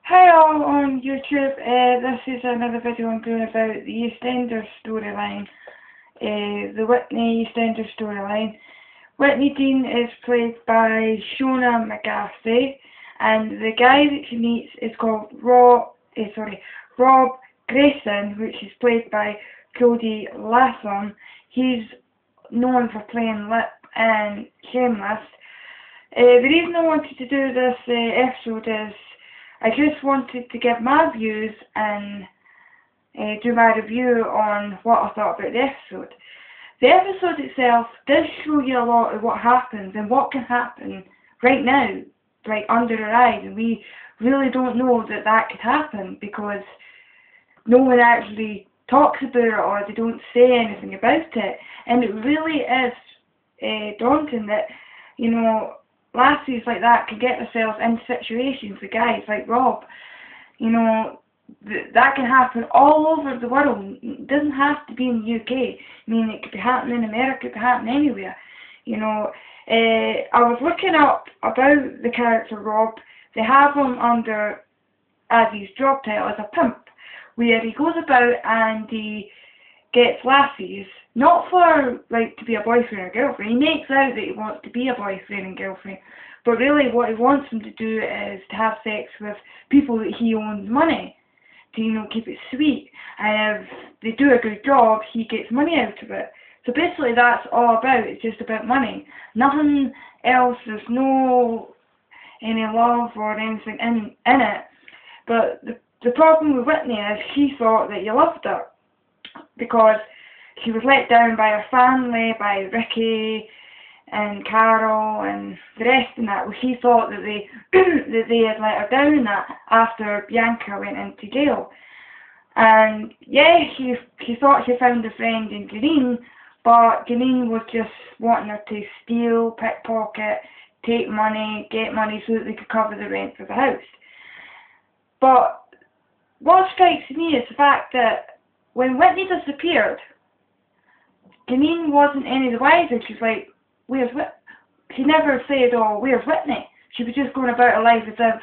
Hi all on YouTube, this is another video I'm doing about the Eastenders storyline, the Whitney Eastenders storyline. Whitney Dean is played by Shona McGarthy, and the guy that she meets is called Rob Grayson, which is played by Cody Latham. He's known for playing Lip and Shameless. The reason I wanted to do this episode is I just wanted to give my views and do my review on what I thought about the episode. The episode itself does show you a lot of what happens and what can happen right now, like under our eyes, and we really don't know that that could happen because no one actually talks about it or they don't say anything about it. And it really is daunting that, you know, lassies like that can get themselves in situations with guys like Rob. You know, that can happen all over the world. It doesn't have to be in the UK. I mean, it could be happening in America, it could happen anywhere. You know, I was looking up about the character Rob. They have him under, as his job title, as a pimp, where he goes about and he gets lassies, not for, like, to be a boyfriend or girlfriend. He makes out that he wants to be a boyfriend and girlfriend, but really what he wants them to do is to have sex with people that he owns money, to, you know, keep it sweet. And if they do a good job, he gets money out of it. So basically that's all about, it's just about money. Nothing else, there's no any love or anything in it. But the problem with Whitney is she thought that you loved her, because she was let down by her family, by Ricky and Carol and the rest in that. Well, she thought that they that they had let her down in that after Bianca went into jail. And yeah, she thought she found a friend in Janine, but Janine was just wanting her to steal, pickpocket, take money, get money so that they could cover the rent for the house. But what strikes me is the fact that when Whitney disappeared, Janine wasn't any the wiser. She's like, where's Whitney? She never said, oh, where's Whitney? She was just going about her life as if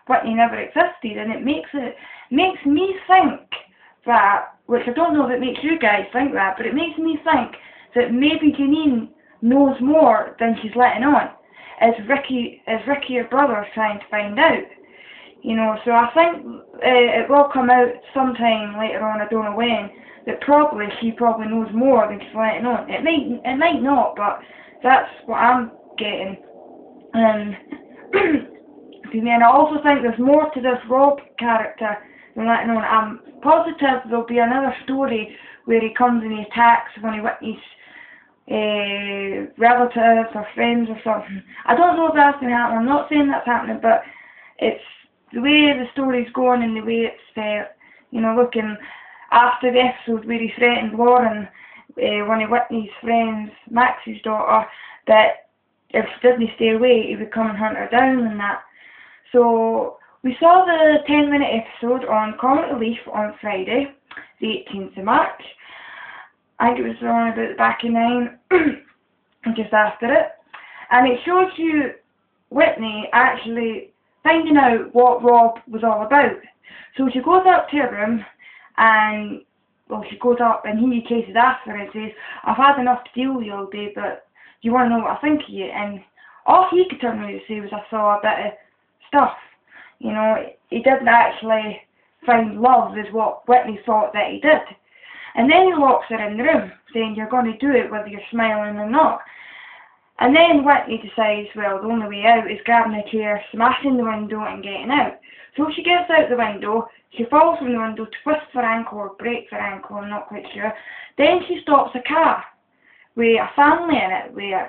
Whitney never existed, and it makes me think that, which I don't know if it makes you guys think that, but it makes me think that maybe Janine knows more than she's letting on, as Ricky, her brother, is trying to find out. You know, so I think it will come out sometime later on, I don't know when, that she probably knows more than she's letting on. It might not, but that's what I'm getting. And I also think there's more to this Rob character than letting on. I'm positive there'll be another story where he comes and he attacks one of Whitney's relatives or friends or something. I don't know if that's going to happen. I'm not saying that's happening, but it's the way the story's going and the way it's, you know, looking after the episode where he threatened Lauren, one of Whitney's friends, Max's daughter, that if she didn't stay away, he would come and hunt her down and that. So we saw the 10-minute episode on Comic Relief on Friday, the 18th of March. I think it was around about the back of 9, just after it. And it shows you Whitney actually finding out what Rob was all about. So she goes up to her room, and, well, she goes up and he chases after her and says, I've had enough to deal with you all day, but you want to know what I think of you? And all he could turn around and say was, I saw a bit of stuff. You know, he didn't actually find love as what Whitney thought that he did. And then he locks her in the room, saying, you're going to do it whether you're smiling or not. And then Whitney decides, well, the only way out is grabbing a chair, smashing the window and getting out. So she gets out the window, she falls from the window, twists her ankle or breaks her ankle, I'm not quite sure. Then she stops a car with a family in it, with